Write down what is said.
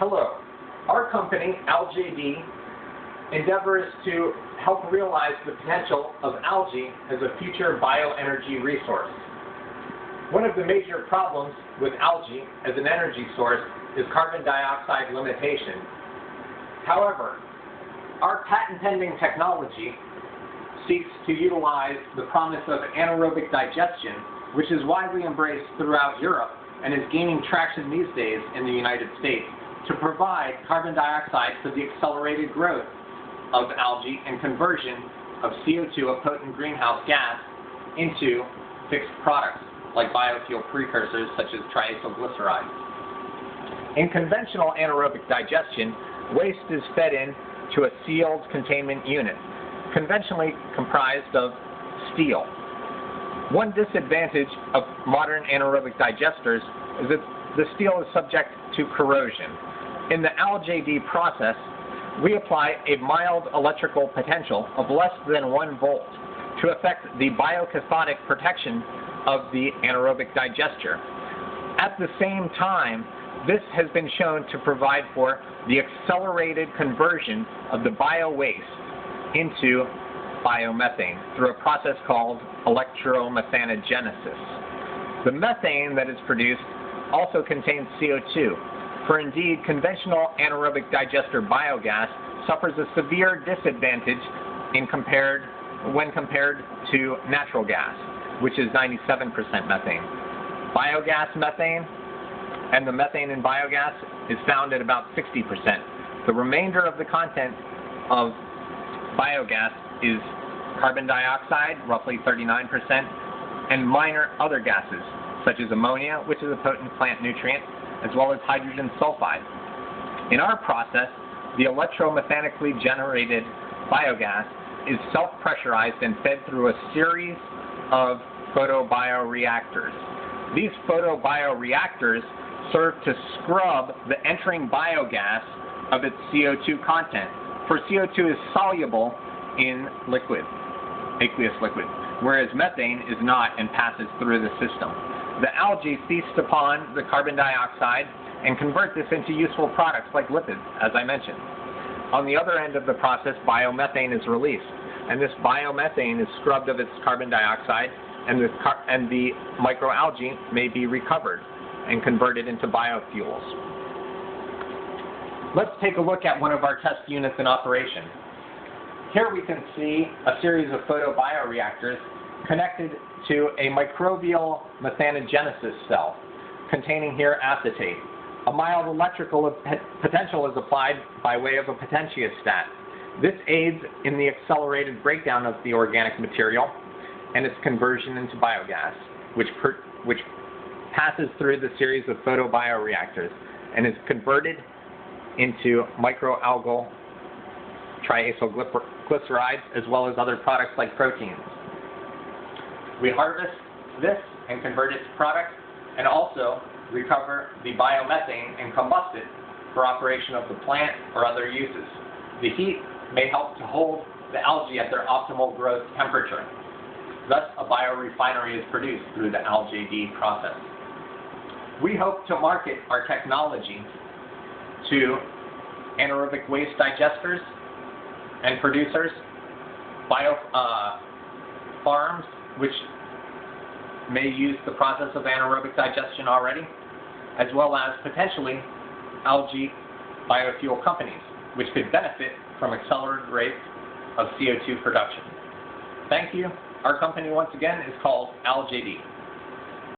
Hello. Our company, Alg A D, endeavors to help realize the potential of algae as a future bioenergy resource. One of the major problems with algae as an energy source is carbon dioxide limitation. However, our patent-pending technology seeks to utilize the promise of anaerobic digestion, which is widely embraced throughout Europe and is gaining traction these days in the United States, to provide carbon dioxide for the accelerated growth of algae and conversion of CO2, a potent greenhouse gas, into fixed products like biofuel precursors such as triacylglycerides. In conventional anaerobic digestion, waste is fed in to a sealed containment unit, conventionally comprised of steel. One disadvantage of modern anaerobic digesters is that the steel is subject to corrosion. In the Alg A D process, we apply a mild electrical potential of less than 1 volt to affect the biocathodic protection of the anaerobic digester. At the same time, this has been shown to provide for the accelerated conversion of the bio-waste into biomethane through a process called electromethanegenesis. The methane that is produced also contains CO2, for indeed conventional anaerobic digester biogas suffers a severe disadvantage when compared to natural gas, which is 97% methane. Biogas methane and the methane in biogas is found at about 60%. The remainder of the content of biogas is carbon dioxide, roughly 39%, and minor other gases, such as ammonia, which is a potent plant nutrient, as well as hydrogen sulfide. In our process, the electromechanically generated biogas is self-pressurized and fed through a series of photobioreactors. These photobioreactors serve to scrub the entering biogas of its CO2 content, for CO2 is soluble in liquid, aqueous liquid, whereas methane is not and passes through the system. The algae feast upon the carbon dioxide and convert this into useful products like lipids, as I mentioned. On the other end of the process, biomethane is released, and this biomethane is scrubbed of its carbon dioxide, and the microalgae may be recovered and converted into biofuels. Let's take a look at one of our test units in operation. Here we can see a series of photobioreactors connected to a microbial methanogenesis cell containing here acetate. A mild electrical potential is applied by way of a potentiostat. This aids in the accelerated breakdown of the organic material and its conversion into biogas, which passes through the series of photobioreactors and is converted into microalgal triacylglycerides, as well as other products like proteins. We harvest this and convert it to product, and also recover the biomethane and combust it for operation of the plant or other uses. The heat may help to hold the algae at their optimal growth temperature. Thus, a biorefinery is produced through the Alg A D process. We hope to market our technology to anaerobic waste digesters and producers, farms which may use the process of anaerobic digestion already, as well as potentially algae biofuel companies, which could benefit from accelerated rates of CO2 production. Thank you. Our company, once again, is called Alg A D.